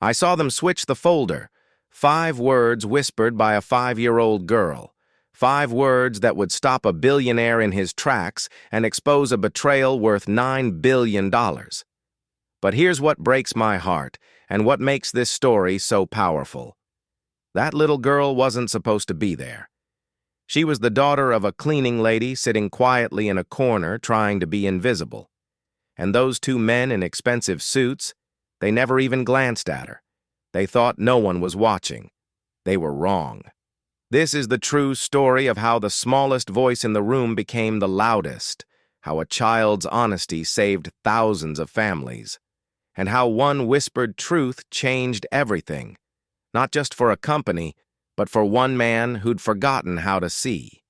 I saw them switch the folder. 5 words whispered by a 5-year-old girl. 5 words that would stop a billionaire in his tracks and expose a betrayal worth $9 billion. But here's what breaks my heart, and what makes this story so powerful. That little girl wasn't supposed to be there. She was the daughter of a cleaning lady sitting quietly in a corner trying to be invisible. And those 2 men in expensive suits, they never even glanced at her. They thought no one was watching. They were wrong. This is the true story of how the smallest voice in the room became the loudest, how a child's honesty saved thousands of families, and how one whispered truth changed everything, not just for a company, but for one man who'd forgotten how to see.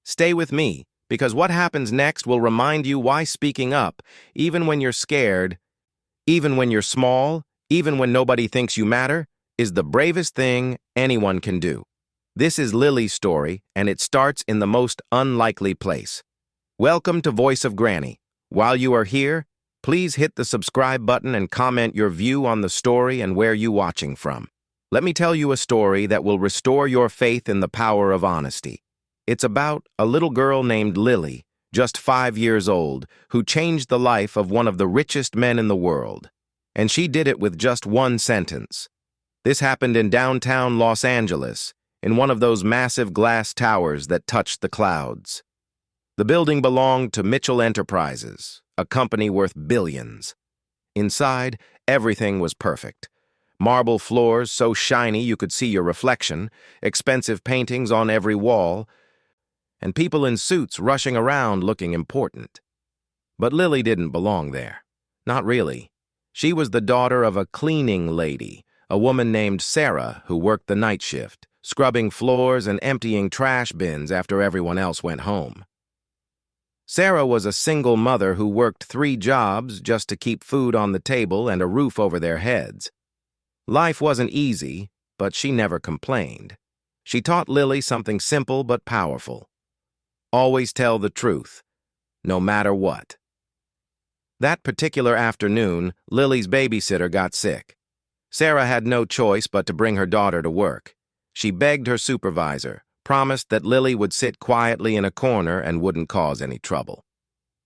Stay with me, because what happens next will remind you why speaking up, even when you're scared, even when you're small, even when nobody thinks you matter, is the bravest thing anyone can do. This is Lily's story, and it starts in the most unlikely place. Welcome to Voice of Granny. While you are here, please hit the subscribe button and comment your view on the story and where you're watching from. Let me tell you a story that will restore your faith in the power of honesty. It's about a little girl named Lily, just 5 years old, who changed the life of one of the richest men in the world. And she did it with just one sentence. This happened in downtown Los Angeles, in one of those massive glass towers that touched the clouds. The building belonged to Mitchell Enterprises, a company worth billions. Inside, everything was perfect. Marble floors so shiny you could see your reflection, expensive paintings on every wall, and people in suits rushing around looking important. But Lily didn't belong there. Not really. She was the daughter of a cleaning lady, a woman named Sarah who worked the night shift, scrubbing floors and emptying trash bins after everyone else went home. Sarah was a single mother who worked 3 jobs just to keep food on the table and a roof over their heads. Life wasn't easy, but she never complained. She taught Lily something simple but powerful. Always tell the truth, no matter what. That particular afternoon, Lily's babysitter got sick. Sarah had no choice but to bring her daughter to work. She begged her supervisor, promised that Lily would sit quietly in a corner and wouldn't cause any trouble.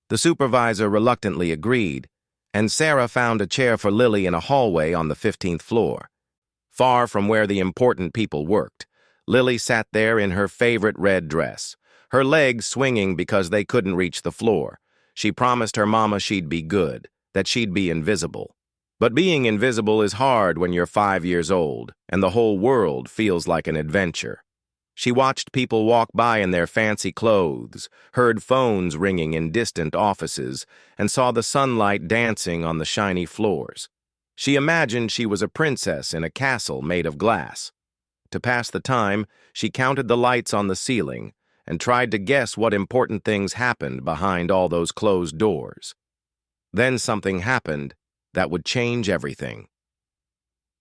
The supervisor reluctantly agreed, and Sarah found a chair for Lily in a hallway on the 15th floor. Far from where the important people worked, Lily sat there in her favorite red dress, her legs swinging because they couldn't reach the floor. She promised her mama she'd be good, that she'd be invisible. But being invisible is hard when you're 5 years old, and the whole world feels like an adventure. She watched people walk by in their fancy clothes, heard phones ringing in distant offices, and saw the sunlight dancing on the shiny floors. She imagined she was a princess in a castle made of glass. To pass the time, she counted the lights on the ceiling and tried to guess what important things happened behind all those closed doors. Then something happened that would change everything.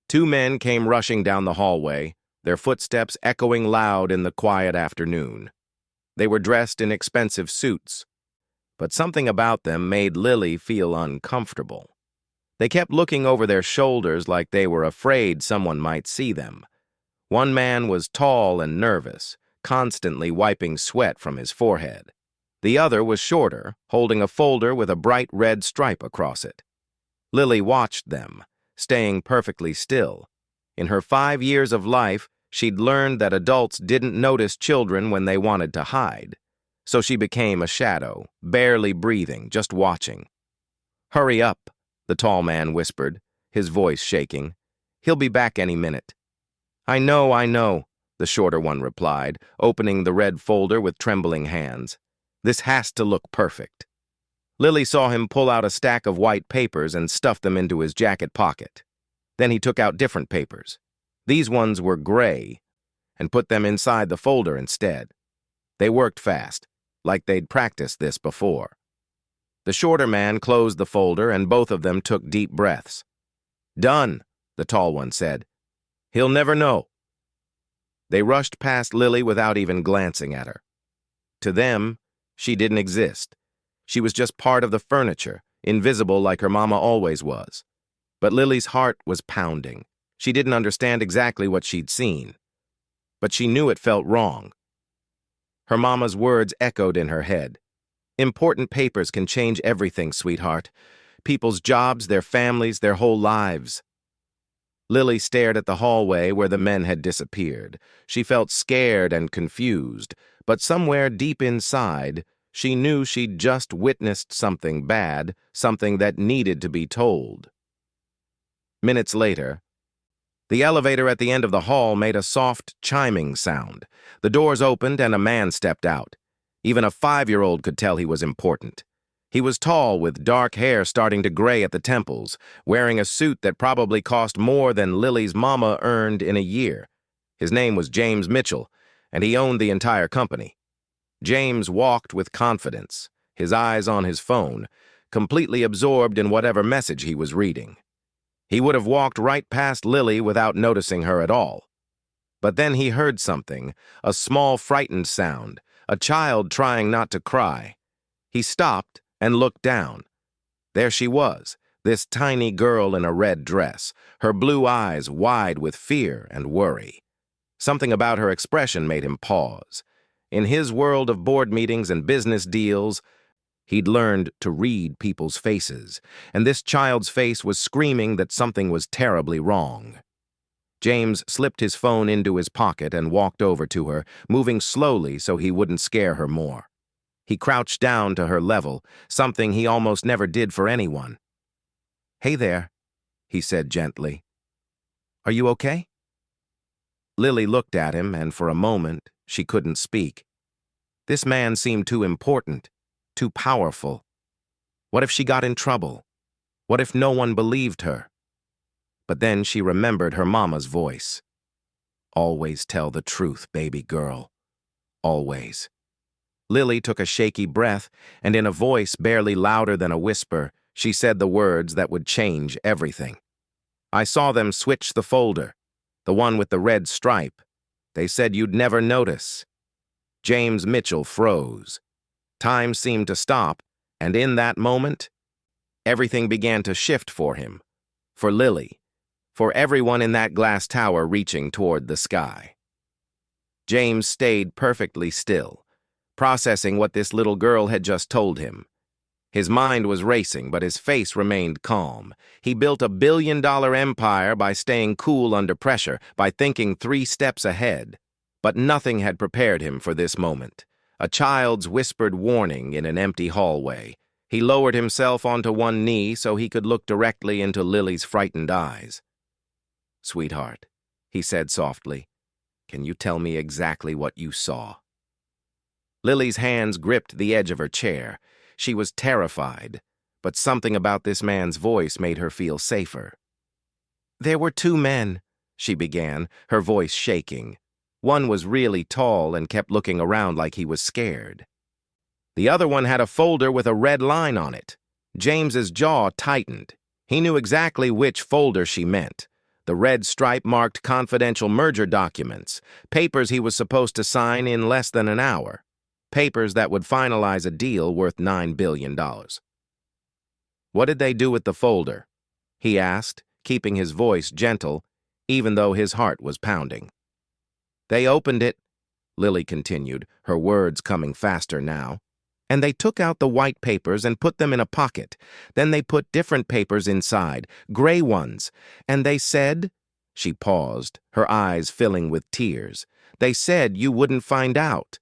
2 men came rushing down the hallway, their footsteps echoing loud in the quiet afternoon. They were dressed in expensive suits, but something about them made Lily feel uncomfortable. They kept looking over their shoulders like they were afraid someone might see them. One man was tall and nervous, constantly wiping sweat from his forehead. The other was shorter, holding a folder with a bright red stripe across it. Lily watched them, staying perfectly still. In her 5 years of life, she'd learned that adults didn't notice children when they wanted to hide. So she became a shadow, barely breathing, just watching. "Hurry up," the tall man whispered, his voice shaking. "He'll be back any minute." I know," the shorter one replied, opening the red folder with trembling hands. "This has to look perfect." Lily saw him pull out a stack of white papers and stuff them into his jacket pocket. Then he took out different papers. These ones were gray, and put them inside the folder instead. They worked fast, like they'd practiced this before. The shorter man closed the folder, and both of them took deep breaths. "Done," the tall one said. "He'll never know." They rushed past Lily without even glancing at her. To them, she didn't exist. She was just part of the furniture, invisible like her mama always was. But Lily's heart was pounding. She didn't understand exactly what she'd seen, but she knew it felt wrong. Her mama's words echoed in her head. Important papers can change everything, sweetheart. People's jobs, their families, their whole lives. Lily stared at the hallway where the men had disappeared. She felt scared and confused, but somewhere deep inside, she knew she'd just witnessed something bad, something that needed to be told. Minutes later, the elevator at the end of the hall made a soft, chiming sound. The doors opened and a man stepped out. Even a 5-year-old could tell he was important. He was tall, with dark hair starting to gray at the temples, wearing a suit that probably cost more than Lily's mama earned in a year. His name was James Mitchell, and he owned the entire company. James walked with confidence, his eyes on his phone, completely absorbed in whatever message he was reading. He would have walked right past Lily without noticing her at all. But then he heard something, a small, frightened sound, a child trying not to cry. He stopped and looked down. There she was, this tiny girl in a red dress, her blue eyes wide with fear and worry. Something about her expression made him pause. In his world of board meetings and business deals, he'd learned to read people's faces, and this child's face was screaming that something was terribly wrong. James slipped his phone into his pocket and walked over to her, moving slowly so he wouldn't scare her more. He crouched down to her level, something he almost never did for anyone. "Hey there," he said gently. "Are you okay?" Lily looked at him, and for a moment, she couldn't speak. This man seemed too important, too powerful. What if she got in trouble? What if no one believed her? But then she remembered her mama's voice. "Always tell the truth, baby girl. Always." Lily took a shaky breath, and in a voice barely louder than a whisper, she said the words that would change everything. "I saw them switch the folder, the one with the red stripe. They said you'd never notice." James Mitchell froze. Time seemed to stop, and in that moment, everything began to shift for him, for Lily, for everyone in that glass tower reaching toward the sky. James stayed perfectly still, processing what this little girl had just told him. His mind was racing, but his face remained calm. He built a billion-dollar empire by staying cool under pressure, by thinking 3 steps ahead. But nothing had prepared him for this moment. A child's whispered warning in an empty hallway. He lowered himself onto one knee so he could look directly into Lily's frightened eyes. "Sweetheart," he said softly, "can you tell me exactly what you saw?" Lily's hands gripped the edge of her chair. She was terrified, but something about this man's voice made her feel safer. "There were 2 men," she began, her voice shaking. One was really tall and kept looking around like he was scared. The other one had a folder with a red line on it. James's jaw tightened. He knew exactly which folder she meant. The red stripe marked confidential merger documents, papers he was supposed to sign in less than an hour. Papers that would finalize a deal worth $9 billion. "What did they do with the folder?" he asked, keeping his voice gentle, even though his heart was pounding. "They opened it," Lily continued, her words coming faster now, "and they took out the white papers and put them in a pocket. Then they put different papers inside, gray ones, and they said—" She paused, her eyes filling with tears. "They said you wouldn't find out."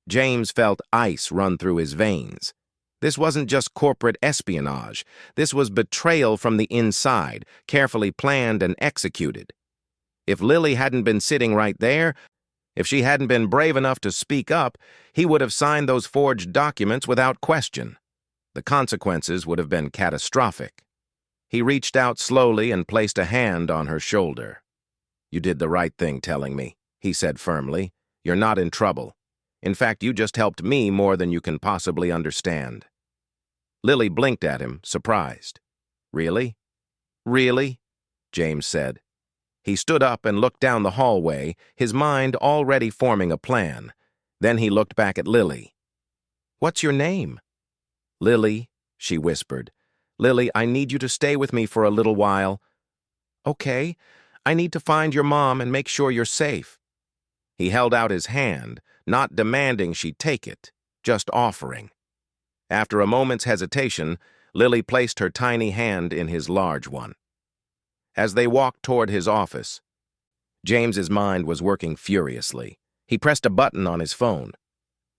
James felt ice run through his veins. This wasn't just corporate espionage. This was betrayal from the inside, carefully planned and executed. If Lily hadn't been sitting right there, if she hadn't been brave enough to speak up, he would have signed those forged documents without question. The consequences would have been catastrophic. He reached out slowly and placed a hand on her shoulder. "You did the right thing telling me," he said firmly. "You're not in trouble. In fact, you just helped me more than you can possibly understand." Lily blinked at him, surprised. "Really? Really?" James said. He stood up and looked down the hallway, his mind already forming a plan. Then he looked back at Lily. "What's your name?" "Lily," she whispered. "Lily, I need you to stay with me for a little while." "Okay, I need to find your mom and make sure you're safe." He held out his hand, not demanding she take it, just offering. After a moment's hesitation, Lily placed her tiny hand in his large one. As they walked toward his office, James's mind was working furiously. He pressed a button on his phone.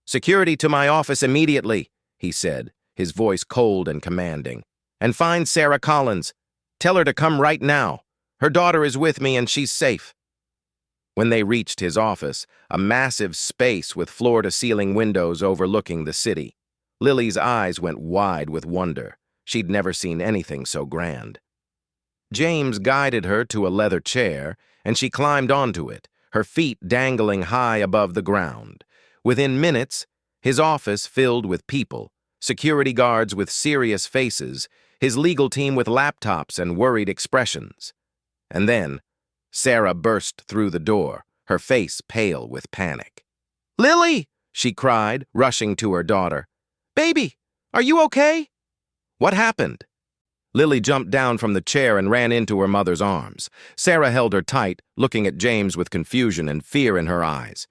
"Security to my office immediately," he said, his voice cold and commanding. "And find Sarah Collins. Tell her to come right now. Her daughter is with me and she's safe." When they reached his office, a massive space with floor-to-ceiling windows overlooking the city, Lily's eyes went wide with wonder. She'd never seen anything so grand. James guided her to a leather chair, and she climbed onto it, her feet dangling high above the ground. Within minutes, his office filled with people, security guards with serious faces, his legal team with laptops and worried expressions. And then, Sarah burst through the door, her face pale with panic. "Lily!" she cried, rushing to her daughter. "Baby, are you okay?" "What happened?" Lily jumped down from the chair and ran into her mother's arms. Sarah held her tight, looking at James with confusion and fear in her eyes.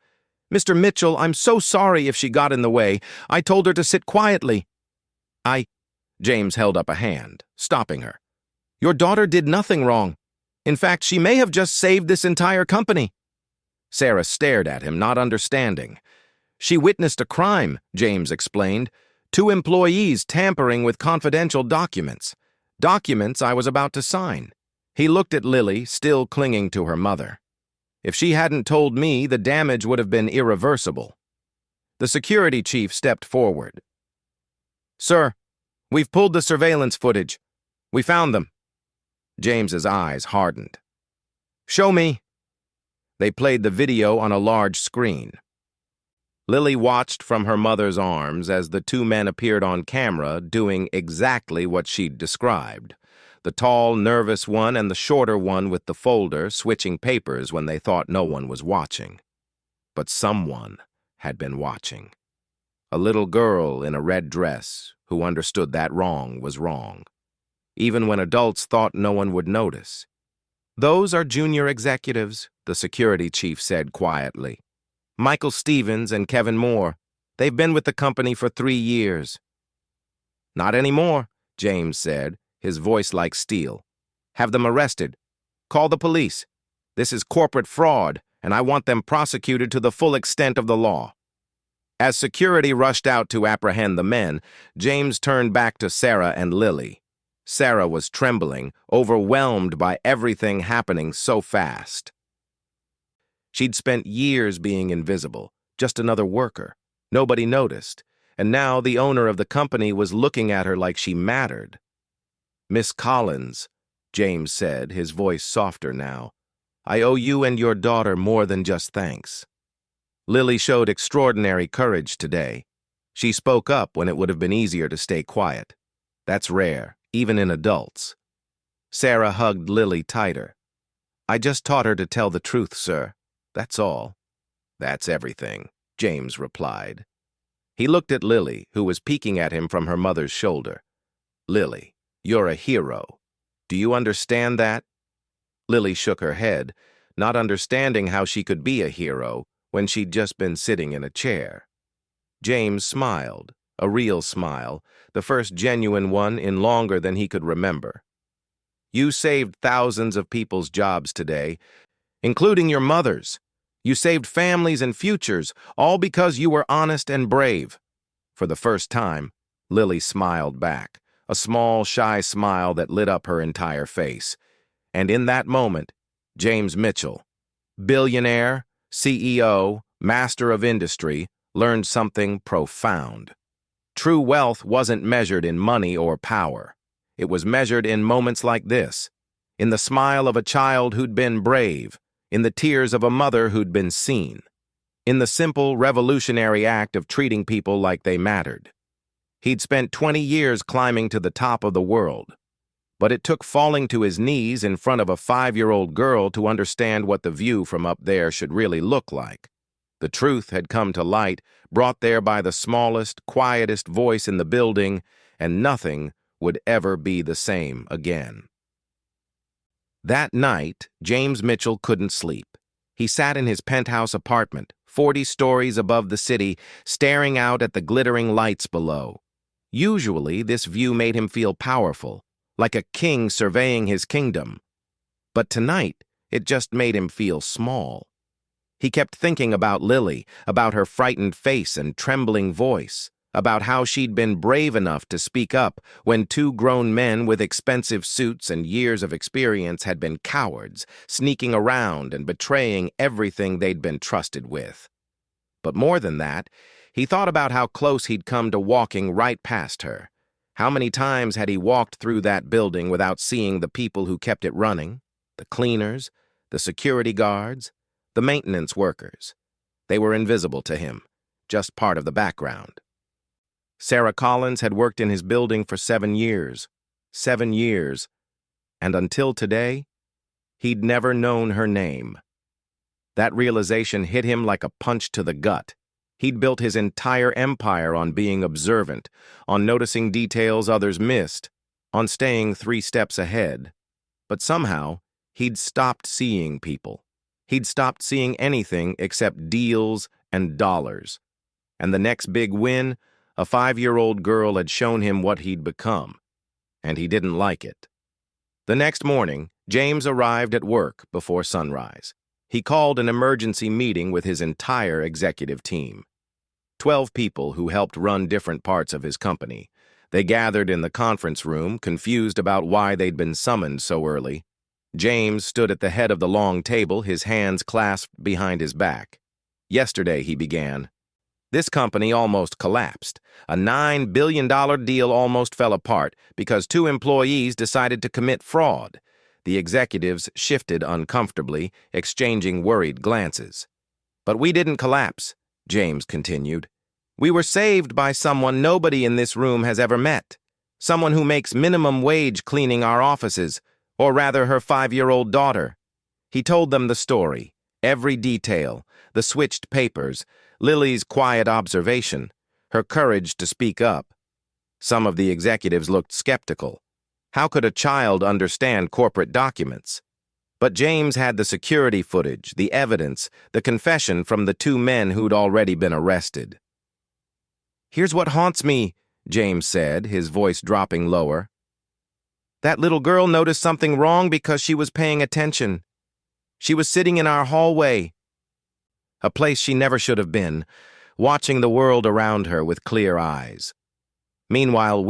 "Mr. Mitchell, I'm so sorry if she got in the way. I told her to sit quietly." James held up a hand, stopping her. "Your daughter did nothing wrong. In fact, she may have just saved this entire company." Sarah stared at him, not understanding. "She witnessed a crime," James explained. "2 employees tampering with confidential documents. Documents I was about to sign." He looked at Lily, still clinging to her mother. "If she hadn't told me, the damage would have been irreversible." The security chief stepped forward. "Sir, we've pulled the surveillance footage. We found them." James's eyes hardened. "Show me." They played the video on a large screen. Lily watched from her mother's arms as the 2 men appeared on camera doing exactly what she'd described. The tall, nervous one and the shorter one with the folder switching papers when they thought no one was watching. But someone had been watching. A little girl in a red dress who understood that wrong was wrong, even when adults thought no one would notice. "Those are junior executives," the security chief said quietly. "Michael Stevens and Kevin Moore. They've been with the company for 3 years. "Not anymore," James said, his voice like steel. "Have them arrested. Call the police. This is corporate fraud, and I want them prosecuted to the full extent of the law." As security rushed out to apprehend the men, James turned back to Sarah and Lily. Sarah was trembling, overwhelmed by everything happening so fast. She'd spent years being invisible, just another worker. Nobody noticed, and now the owner of the company was looking at her like she mattered. "Miss Collins," James said, his voice softer now, "I owe you and your daughter more than just thanks." Lily showed extraordinary courage today. She spoke up when it would have been easier to stay quiet. That's rare, even in adults. Sarah hugged Lily tighter. "I just taught her to tell the truth, sir. That's all." "That's everything," James replied. He looked at Lily, who was peeking at him from her mother's shoulder. "Lily, you're a hero. Do you understand that?" Lily shook her head, not understanding how she could be a hero when she'd just been sitting in a chair. James smiled, a real smile, the first genuine one in longer than he could remember. "You saved thousands of people's jobs today, including your mother's. You saved families and futures, all because you were honest and brave." For the first time, Lily smiled back, a small, shy smile that lit up her entire face. And in that moment, James Mitchell, billionaire, CEO, master of industry, learned something profound. True wealth wasn't measured in money or power. It was measured in moments like this, in the smile of a child who'd been brave, in the tears of a mother who'd been seen, in the simple, revolutionary act of treating people like they mattered. He'd spent 20 years climbing to the top of the world, but it took falling to his knees in front of a 5-year-old girl to understand what the view from up there should really look like. The truth had come to light, brought there by the smallest, quietest voice in the building, and nothing would ever be the same again. That night, James Mitchell couldn't sleep. He sat in his penthouse apartment, 40 stories above the city, staring out at the glittering lights below. Usually, this view made him feel powerful, like a king surveying his kingdom. But tonight, it just made him feel small. He kept thinking about Lily, about her frightened face and trembling voice, about how she'd been brave enough to speak up when two grown men with expensive suits and years of experience had been cowards, sneaking around and betraying everything they'd been trusted with. But more than that, he thought about how close he'd come to walking right past her. How many times had he walked through that building without seeing the people who kept it running? The cleaners, the security guards, the maintenance workers. They were invisible to him, just part of the background. Sarah Collins had worked in his building for 7 years. 7 years. And until today, he'd never known her name. That realization hit him like a punch to the gut. He'd built his entire empire on being observant, on noticing details others missed, on staying 3 steps ahead. But somehow, he'd stopped seeing people. He'd stopped seeing anything except deals and dollars. And the next big win, a 5-year-old girl had shown him what he'd become, and he didn't like it. The next morning, James arrived at work before sunrise. He called an emergency meeting with his entire executive team. 12 people who helped run different parts of his company. They gathered in the conference room, confused about why they'd been summoned so early. James stood at the head of the long table, his hands clasped behind his back. Yesterday, he began. This company almost collapsed. A $9 billion deal almost fell apart because 2 employees decided to commit fraud. The executives shifted uncomfortably, exchanging worried glances. But we didn't collapse, James continued. We were saved by someone nobody in this room has ever met. Someone who makes minimum wage cleaning our offices, or rather her 5-year-old daughter. He told them the story, every detail, the switched papers, Lily's quiet observation, her courage to speak up. Some of the executives looked skeptical. How could a child understand corporate documents? But James had the security footage, the evidence, the confession from the 2 men who'd already been arrested. Here's what haunts me, James said, his voice dropping lower. That little girl noticed something wrong because she was paying attention. She was sitting in our hallway, a place she never should have been, watching the world around her with clear eyes. Meanwhile,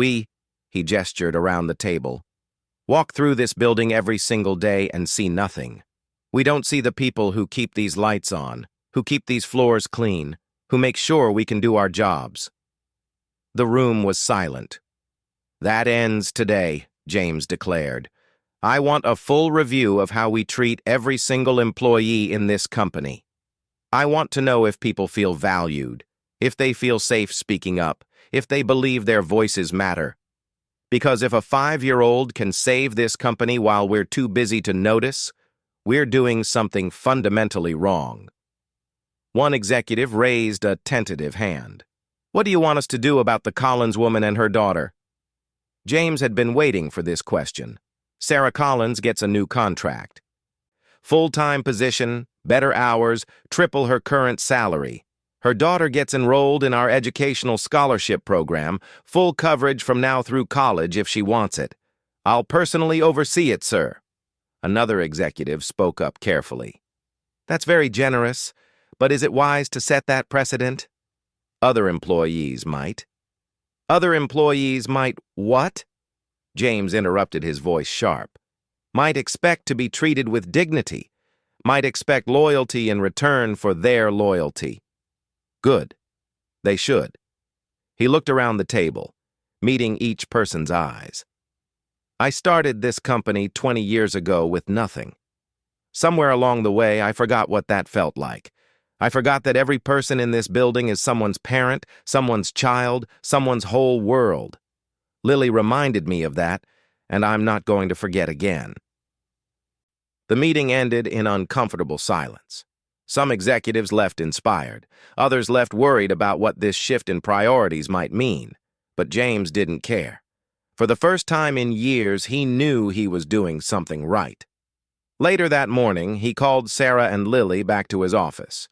he gestured around the table, walk through this building every single day and see nothing. We don't see the people who keep these lights on, who keep these floors clean, who make sure we can do our jobs. The room was silent. That ends today, James declared. I want a full review of how we treat every single employee in this company. I want to know if people feel valued, if they feel safe speaking up, if they believe their voices matter. Because if a 5-year-old can save this company while we're too busy to notice, we're doing something fundamentally wrong. One executive raised a tentative hand. What do you want us to do about the Collins woman and her daughter? James had been waiting for this question. Sarah Collins gets a new contract. Full-time position, better hours, triple her current salary. Her daughter gets enrolled in our educational scholarship program, full coverage from now through college if she wants it. I'll personally oversee it, sir. Another executive spoke up carefully. That's very generous, but is it wise to set that precedent? Other employees might. Other employees might what? James interrupted, his voice sharp. Might expect to be treated with dignity. Might expect loyalty in return for their loyalty. Good. They should. He looked around the table, meeting each person's eyes. I started this company 20 years ago with nothing. Somewhere along the way, I forgot what that felt like. I forgot that every person in this building is someone's parent, someone's child, someone's whole world. Lily reminded me of that, and I'm not going to forget again. The meeting ended in uncomfortable silence. Some executives left inspired. Others left worried about what this shift in priorities might mean. But James didn't care. For the first time in years, he knew he was doing something right. Later that morning, he called Sarah and Lily back to his office.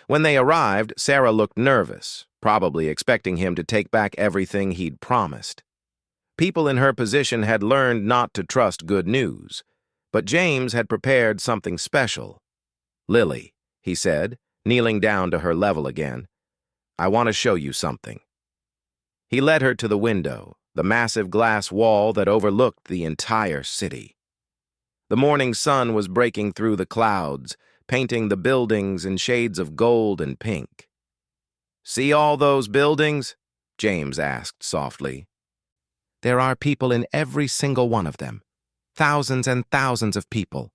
When they arrived, Sarah looked nervous, probably expecting him to take back everything he'd promised. People in her position had learned not to trust good news, but James had prepared something special. "Lily," he said, kneeling down to her level again, "I want to show you something." He led her to the window, the massive glass wall that overlooked the entire city. The morning sun was breaking through the clouds, painting the buildings in shades of gold and pink. "See all those buildings?" James asked softly. "There are people in every single one of them. Thousands and thousands of people.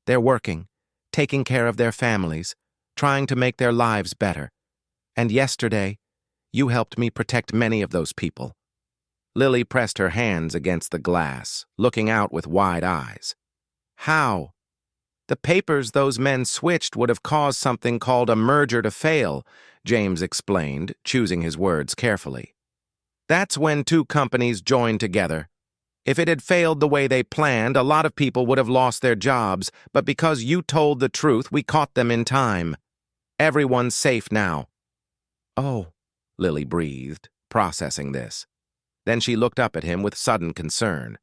They're working, taking care of their families, trying to make their lives better. And yesterday, you helped me protect many of those people." Lily pressed her hands against the glass, looking out with wide eyes. "How?" "The papers those men switched would have caused something called a merger to fail," James explained, choosing his words carefully. "That's when two companies joined together. If it had failed the way they planned, a lot of people would have lost their jobs, but because you told the truth, we caught them in time. Everyone's safe now." "Oh," Lily breathed, processing this. Then she looked up at him with sudden concern.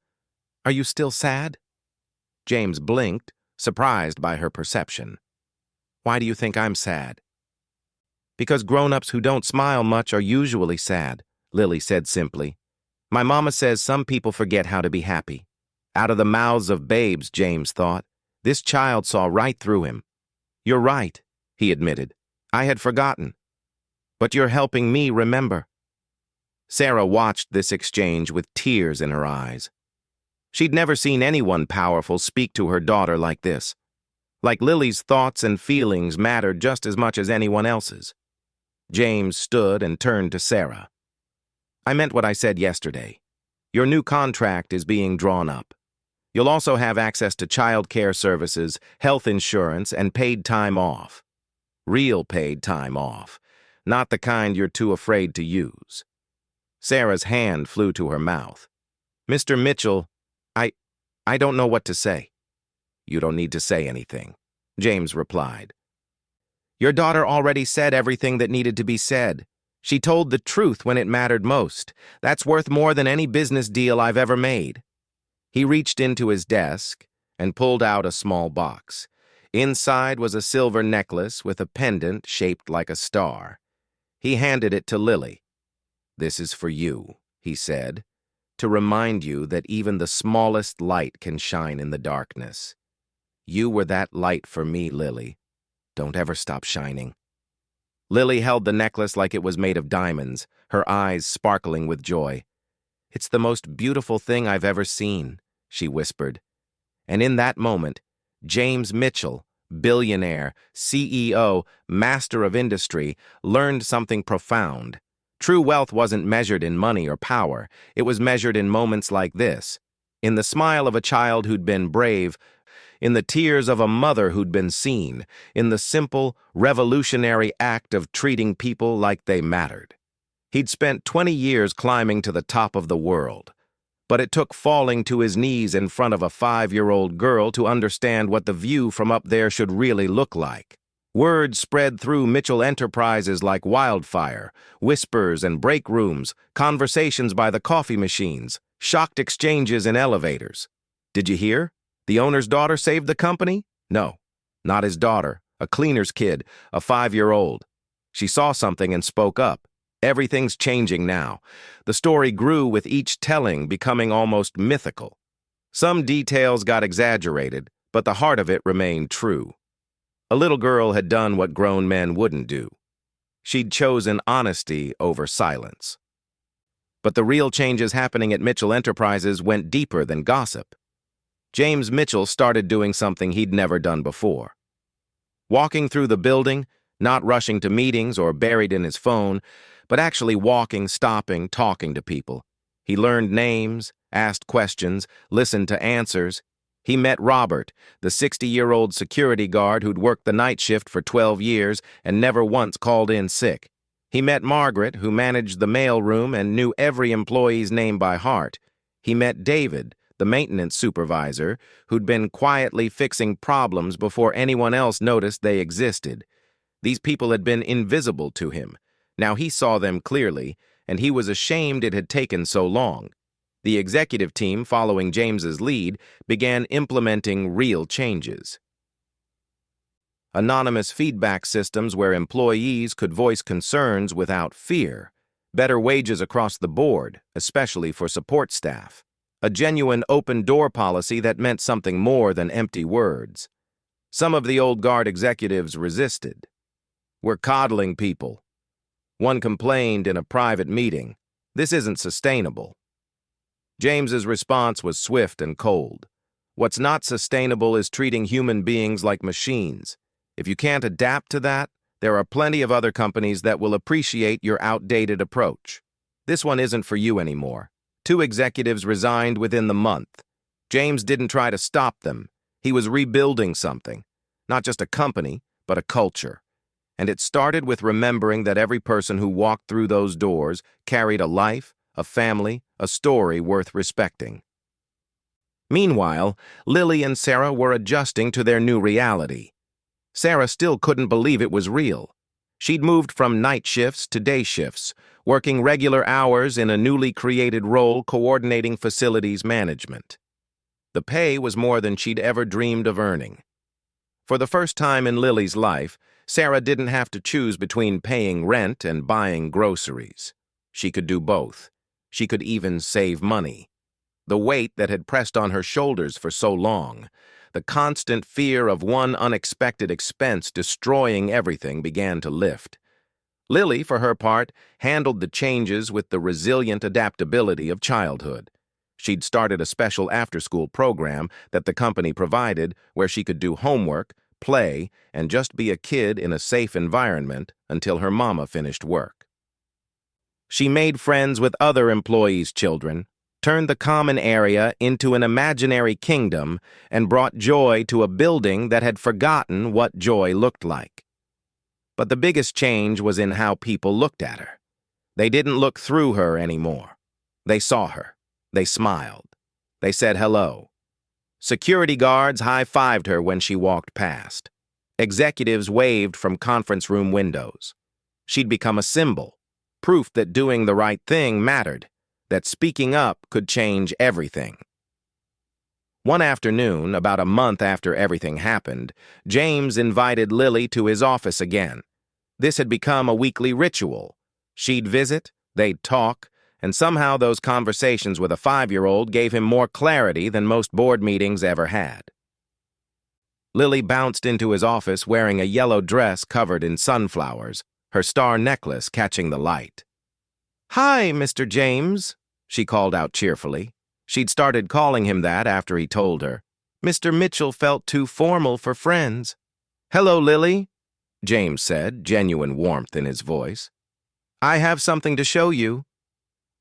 "Are you still sad?" James blinked, surprised by her perception. "Why do you think I'm sad?" "Because grown-ups who don't smile much are usually sad," Lily said simply. "My mama says some people forget how to be happy." Out of the mouths of babes, James thought. This child saw right through him. "You're right," he admitted. "I had forgotten. But you're helping me remember." Sarah watched this exchange with tears in her eyes. She'd never seen anyone powerful speak to her daughter like this. Like Lily's thoughts and feelings mattered just as much as anyone else's. James stood and turned to Sarah. "I meant what I said yesterday. Your new contract is being drawn up. You'll also have access to child care services, health insurance, and paid time off. Real paid time off, not the kind you're too afraid to use." Sarah's hand flew to her mouth. "Mr. Mitchell, I don't know what to say." "You don't need to say anything," James replied. "Your daughter already said everything that needed to be said. She told the truth when it mattered most. That's worth more than any business deal I've ever made." He reached into his desk and pulled out a small box. Inside was a silver necklace with a pendant shaped like a star. He handed it to Lily. "This is for you," he said, "to remind you that even the smallest light can shine in the darkness. You were that light for me, Lily. Don't ever stop shining." Lily held the necklace like it was made of diamonds, her eyes sparkling with joy. "It's the most beautiful thing I've ever seen," she whispered. And in that moment, James Mitchell, billionaire, CEO, master of industry, learned something profound. True wealth wasn't measured in money or power. It was measured in moments like this. In the smile of a child who'd been brave, in the tears of a mother who'd been seen, in the simple, revolutionary act of treating people like they mattered. He'd spent 20 years climbing to the top of the world, but it took falling to his knees in front of a 5-year-old girl to understand what the view from up there should really look like. Word spread through Mitchell Enterprises like wildfire, whispers in break rooms, conversations by the coffee machines, shocked exchanges in elevators. "Did you hear? The owner's daughter saved the company?" "No, not his daughter, a cleaner's kid, a 5-year-old. She saw something and spoke up. Everything's changing now." The story grew with each telling, becoming almost mythical. Some details got exaggerated, but the heart of it remained true. A little girl had done what grown men wouldn't do. She'd chosen honesty over silence. But the real changes happening at Mitchell Enterprises went deeper than gossip. James Mitchell started doing something he'd never done before. Walking through the building, not rushing to meetings or buried in his phone, but actually walking, stopping, talking to people. He learned names, asked questions, listened to answers. He met Robert, the 60-year-old security guard who'd worked the night shift for 12 years and never once called in sick. He met Margaret, who managed the mail room and knew every employee's name by heart. He met David, the maintenance supervisor, who'd been quietly fixing problems before anyone else noticed they existed. These people had been invisible to him. Now he saw them clearly, and he was ashamed it had taken so long. The executive team, following James's lead, began implementing real changes. Anonymous feedback systems where employees could voice concerns without fear. Better wages across the board, especially for support staff. A genuine open-door policy that meant something more than empty words. Some of the old guard executives resisted. "We're coddling people." One complained in a private meeting, "This isn't sustainable." James's response was swift and cold. "What's not sustainable is treating human beings like machines. If you can't adapt to that, there are plenty of other companies that will appreciate your outdated approach. This one isn't for you anymore." 2 executives resigned within the month. James didn't try to stop them. He was rebuilding something. Not just a company, but a culture. And it started with remembering that every person who walked through those doors carried a life, a family, a story worth respecting. Meanwhile, Lily and Sarah were adjusting to their new reality. Sarah still couldn't believe it was real. She'd moved from night shifts to day shifts, working regular hours in a newly created role coordinating facilities management. The pay was more than she'd ever dreamed of earning. For the first time in Lily's life, Sarah didn't have to choose between paying rent and buying groceries. She could do both. She could even save money. The weight that had pressed on her shoulders for so long, the constant fear of one unexpected expense destroying everything, began to lift. Lily, for her part, handled the changes with the resilient adaptability of childhood. She'd started a special after-school program that the company provided where she could do homework, play, and just be a kid in a safe environment until her mama finished work. She made friends with other employees' children, turned the common area into an imaginary kingdom, and brought joy to a building that had forgotten what joy looked like. But the biggest change was in how people looked at her. They didn't look through her anymore. They saw her. They smiled. They said hello. Security guards high-fived her when she walked past. Executives waved from conference room windows. She'd become a symbol, proof that doing the right thing mattered, that speaking up could change everything. One afternoon, about a month after everything happened, James invited Lily to his office again. This had become a weekly ritual. She'd visit, they'd talk, and somehow those conversations with a 5-year-old gave him more clarity than most board meetings ever had. Lily bounced into his office wearing a yellow dress covered in sunflowers, her star necklace catching the light. "Hi, Mr. James," she called out cheerfully. She'd started calling him that after he told her. Mr. Mitchell felt too formal for friends. "Hello, Lily," James said, genuine warmth in his voice. "I have something to show you."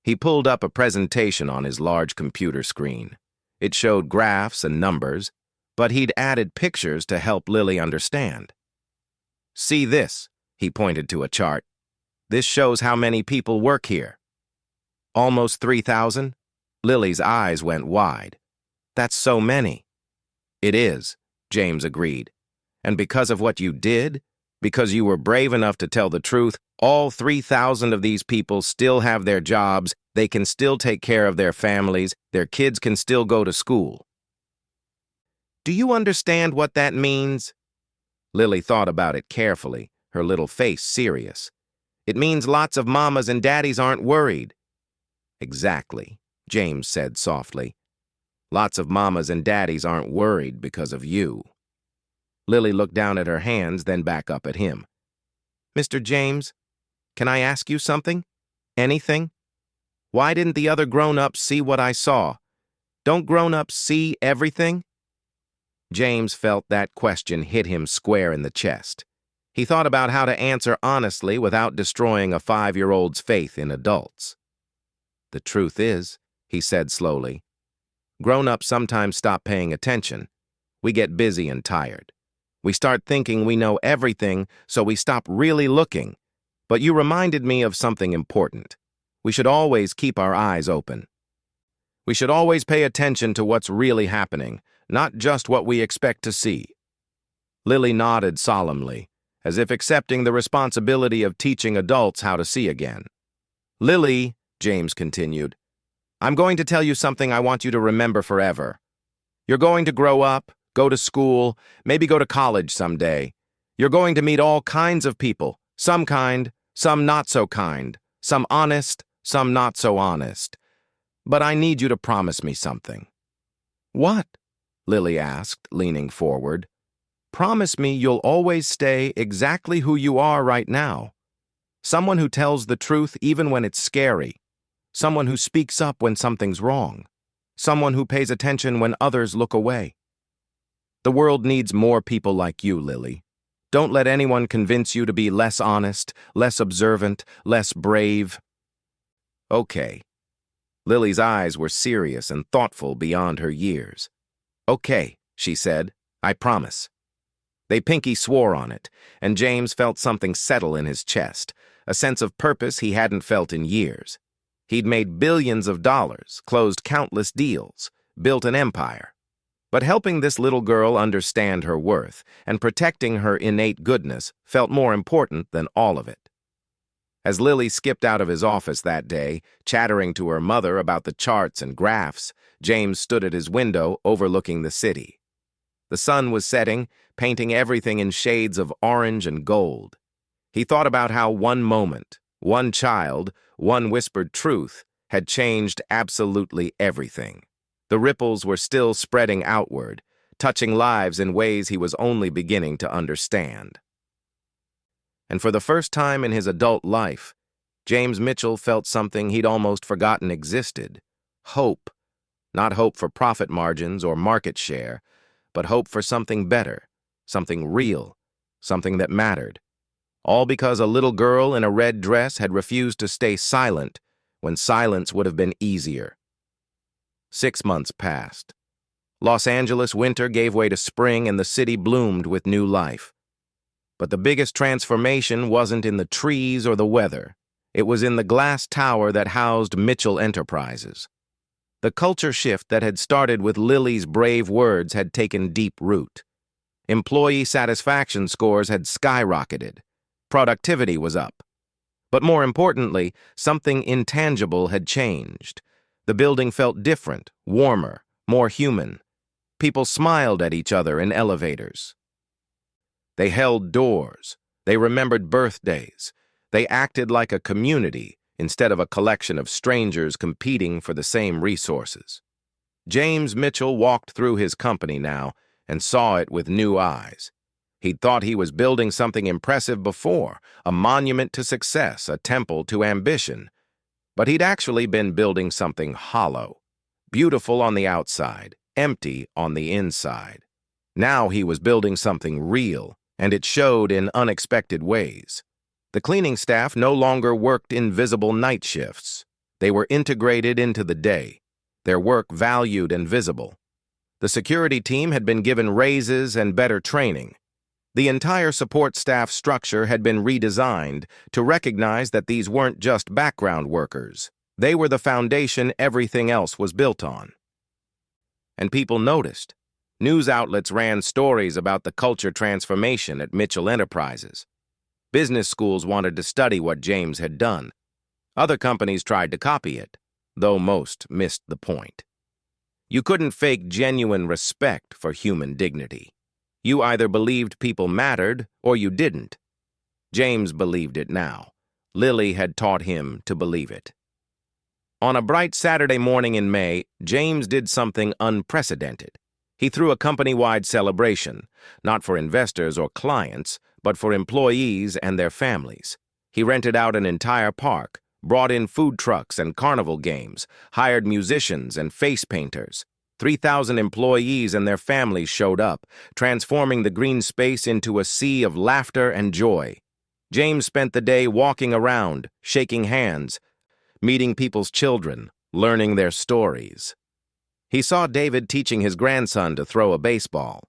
He pulled up a presentation on his large computer screen. It showed graphs and numbers, but he'd added pictures to help Lily understand. "See this," he pointed to a chart. "This shows how many people work here." "Almost 3,000? Lily's eyes went wide. "That's so many." "It is," James agreed. "And because of what you did, because you were brave enough to tell the truth, all 3,000 of these people still have their jobs, they can still take care of their families, their kids can still go to school." "Do you understand what that means?" Lily thought about it carefully, her little face serious. "It means lots of mamas and daddies aren't worried." "Exactly," James said softly. "Lots of mamas and daddies aren't worried because of you." Lily looked down at her hands, then back up at him. "Mr. James, can I ask you something? Anything? Why didn't the other grown-ups see what I saw? Don't grown-ups see everything?" James felt that question hit him square in the chest. He thought about how to answer honestly without destroying a 5-year-old's faith in adults. "The truth is," he said slowly, "grown-ups sometimes stop paying attention. We get busy and tired. We start thinking we know everything, so we stop really looking. But you reminded me of something important. We should always keep our eyes open." We should always pay attention to what's really happening, not just what we expect to see. Lily nodded solemnly, as if accepting the responsibility of teaching adults how to see again. Lily, James continued, I'm going to tell you something I want you to remember forever. You're going to grow up, go to school, maybe go to college someday. You're going to meet all kinds of people, some kind, some not so kind, some honest, some not so honest. But I need you to promise me something. What? Lily asked, leaning forward. Promise me you'll always stay exactly who you are right now. Someone who tells the truth even when it's scary. Someone who speaks up when something's wrong. Someone who pays attention when others look away. The world needs more people like you, Lily. Don't let anyone convince you to be less honest, less observant, less brave. Okay. Lily's eyes were serious and thoughtful beyond her years. Okay, she said, I promise. They pinky swore on it, and James felt something settle in his chest, a sense of purpose he hadn't felt in years. He'd made billions of dollars, closed countless deals, built an empire. But helping this little girl understand her worth and protecting her innate goodness felt more important than all of it. As Lily skipped out of his office that day, chattering to her mother about the charts and graphs, James stood at his window overlooking the city. The sun was setting, painting everything in shades of orange and gold. He thought about how one moment, one child, one whispered truth had changed absolutely everything. The ripples were still spreading outward, touching lives in ways he was only beginning to understand. And for the first time in his adult life, James Mitchell felt something he'd almost forgotten existed. Hope. Not hope for profit margins or market share, but hope for something better, something real, something that mattered. All because a little girl in a red dress had refused to stay silent when silence would have been easier. 6 months passed. Los Angeles winter gave way to spring and the city bloomed with new life. But the biggest transformation wasn't in the trees or the weather. It was in the glass tower that housed Mitchell Enterprises. The culture shift that had started with Lily's brave words had taken deep root. Employee satisfaction scores had skyrocketed. Productivity was up. But more importantly, something intangible had changed. The building felt different, warmer, more human. People smiled at each other in elevators. They held doors. They remembered birthdays. They acted like a community instead of a collection of strangers competing for the same resources. James Mitchell walked through his company now and saw it with new eyes. He'd thought he was building something impressive before, a monument to success, a temple to ambition. But he'd actually been building something hollow, beautiful on the outside, empty on the inside. Now he was building something real, and it showed in unexpected ways. The cleaning staff no longer worked invisible night shifts. They were integrated into the day, their work valued and visible. The security team had been given raises and better training. The entire support staff structure had been redesigned to recognize that these weren't just background workers. They were the foundation everything else was built on. And people noticed. News outlets ran stories about the culture transformation at Mitchell Enterprises. Business schools wanted to study what James had done. Other companies tried to copy it, though most missed the point. You couldn't fake genuine respect for human dignity. You either believed people mattered or you didn't. James believed it now. Lily had taught him to believe it. On a bright Saturday morning in May, James did something unprecedented. He threw a company-wide celebration, not for investors or clients, but for employees and their families. He rented out an entire park, brought in food trucks and carnival games, hired musicians and face painters. 3,000 employees and their families showed up, transforming the green space into a sea of laughter and joy. James spent the day walking around, shaking hands, meeting people's children, learning their stories. He saw David teaching his grandson to throw a baseball.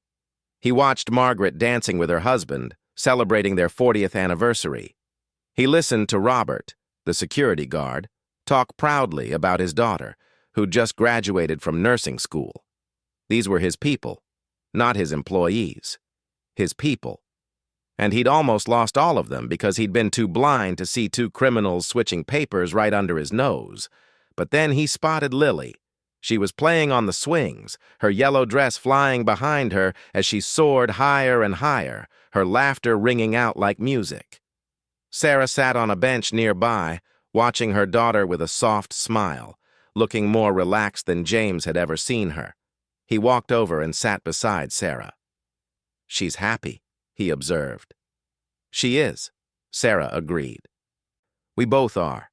He watched Margaret dancing with her husband, celebrating their 40th anniversary. He listened to Robert, the security guard, talk proudly about his daughter, who'd just graduated from nursing school. These were his people, not his employees. His people. And he'd almost lost all of them because he'd been too blind to see two criminals switching papers right under his nose. But then he spotted Lily. She was playing on the swings, her yellow dress flying behind her as she soared higher and higher, her laughter ringing out like music. Sarah sat on a bench nearby, watching her daughter with a soft smile, looking more relaxed than James had ever seen her. He walked over and sat beside Sarah. "She's happy," he observed. "She is," Sarah agreed. "We both are.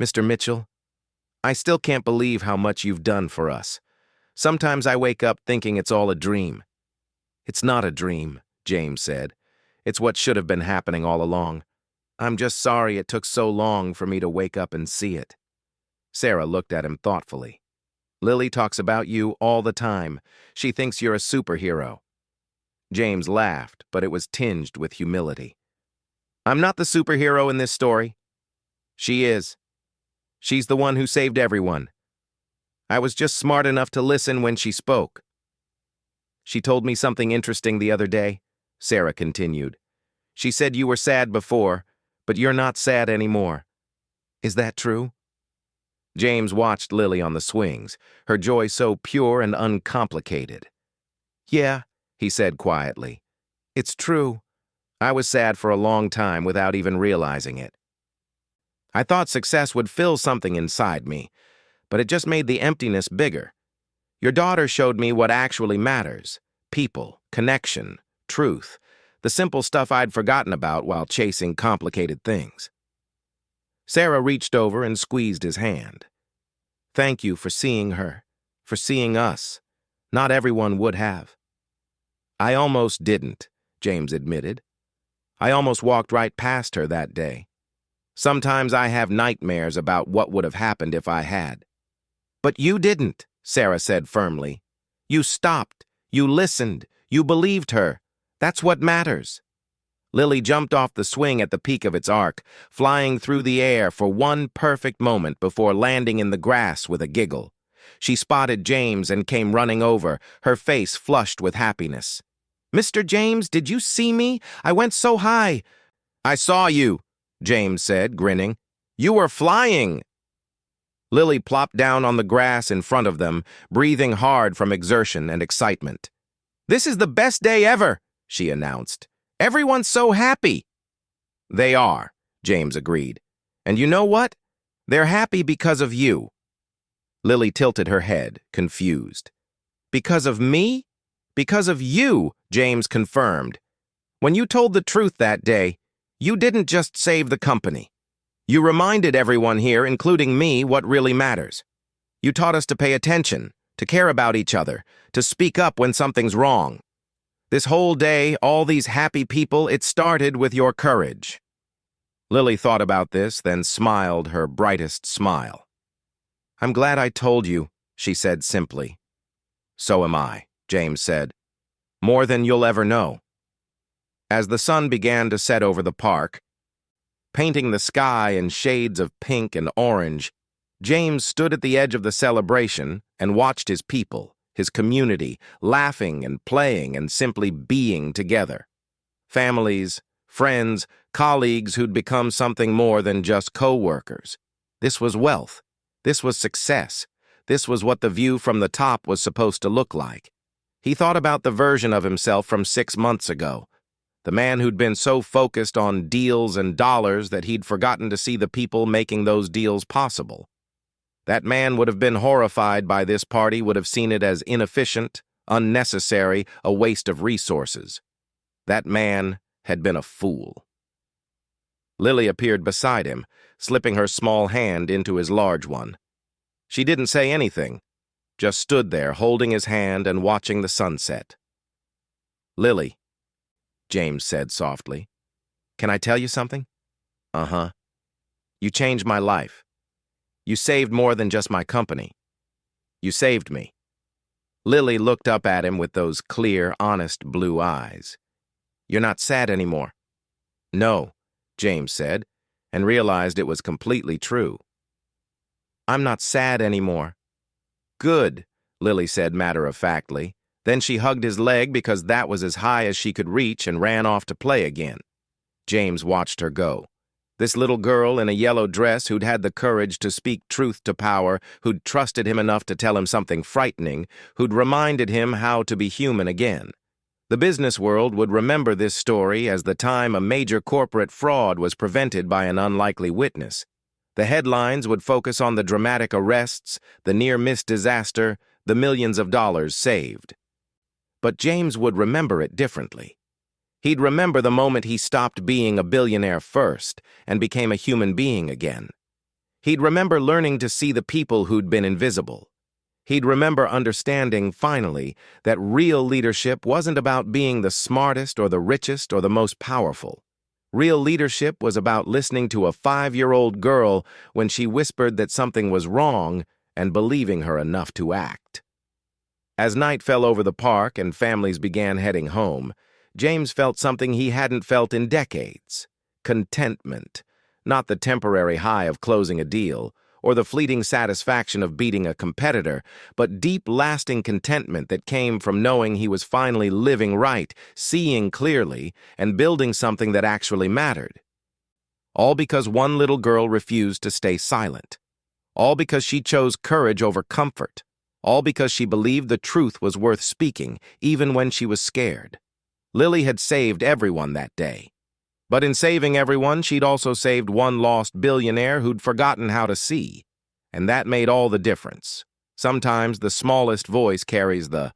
Mr. Mitchell, I still can't believe how much you've done for us. Sometimes I wake up thinking it's all a dream." "It's not a dream," James said. "It's what should have been happening all along. I'm just sorry it took so long for me to wake up and see it." Sarah looked at him thoughtfully. "Lily talks about you all the time. She thinks you're a superhero." James laughed, but it was tinged with humility. "I'm not the superhero in this story." "She is. She's the one who saved everyone. I was just smart enough to listen when she spoke." "She told me something interesting the other day," Sarah continued. "She said you were sad before, but you're not sad anymore. Is that true?" James watched Lily on the swings, her joy so pure and uncomplicated. "Yeah," he said quietly. "It's true. I was sad for a long time without even realizing it. I thought success would fill something inside me, but it just made the emptiness bigger. Your daughter showed me what actually matters: people, connection, truth, the simple stuff I'd forgotten about while chasing complicated things." Sarah reached over and squeezed his hand. "Thank you for seeing her, for seeing us. Not everyone would have." "I almost didn't," James admitted. "I almost walked right past her that day. Sometimes I have nightmares about what would have happened if I had." "But you didn't," Sarah said firmly. "You stopped, you listened, you believed her. That's what matters." Lily jumped off the swing at the peak of its arc, flying through the air for one perfect moment before landing in the grass with a giggle. She spotted James and came running over, her face flushed with happiness. "Mr. James, did you see me? I went so high." "I saw you," James said, grinning. "You were flying." Lily plopped down on the grass in front of them, breathing hard from exertion and excitement. "This is the best day ever," she announced. "Everyone's so happy." "They are," James agreed. "And you know what? They're happy because of you." Lily tilted her head, confused. "Because of me?" "Because of you," James confirmed. "When you told the truth that day, you didn't just save the company. You reminded everyone here, including me, what really matters. You taught us to pay attention, to care about each other, to speak up when something's wrong. This whole day, all these happy people, it started with your courage." Lily thought about this, then smiled her brightest smile. "I'm glad I told you," she said simply. "So am I," James said. "More than you'll ever know." As the sun began to set over the park, painting the sky in shades of pink and orange, James stood at the edge of the celebration and watched his people, his community, laughing and playing and simply being together. Families, friends, colleagues who'd become something more than just co-workers. This was wealth. This was success. This was what the view from the top was supposed to look like. He thought about the version of himself from 6 months ago, the man who'd been so focused on deals and dollars that he'd forgotten to see the people making those deals possible. That man would have been horrified by this party, would have seen it as inefficient, unnecessary, a waste of resources. That man had been a fool. Lily appeared beside him, slipping her small hand into his large one. She didn't say anything, just stood there holding his hand and watching the sunset. "Lily," James said softly, "can I tell you something?" "Uh-huh." "You changed my life. You saved more than just my company. You saved me." Lily looked up at him with those clear, honest blue eyes. "You're not sad anymore." "No," James said, and realized it was completely true. "I'm not sad anymore. Good, Lily said matter-of-factly. Then she hugged his leg because that was as high as she could reach and ran off to play again. James watched her go. This little girl in a yellow dress who'd had the courage to speak truth to power, who'd trusted him enough to tell him something frightening, who'd reminded him how to be human again. The business world would remember this story as the time a major corporate fraud was prevented by an unlikely witness. The headlines would focus on the dramatic arrests, the near-miss disaster, the millions of dollars saved. But James would remember it differently. He'd remember the moment he stopped being a billionaire first and became a human being again. He'd remember learning to see the people who'd been invisible. He'd remember understanding, finally, that real leadership wasn't about being the smartest or the richest or the most powerful. Real leadership was about listening to a 5-year-old girl when she whispered that something was wrong and believing her enough to act. As night fell over the park and families began heading home, James felt something he hadn't felt in decades: contentment. Not the temporary high of closing a deal, or the fleeting satisfaction of beating a competitor, but deep, lasting contentment that came from knowing he was finally living right, seeing clearly, and building something that actually mattered. All because one little girl refused to stay silent. All because she chose courage over comfort. All because she believed the truth was worth speaking, even when she was scared. Lily had saved everyone that day. But in saving everyone, she'd also saved one lost billionaire who'd forgotten how to see. And that made all the difference. Sometimes the smallest voice carries the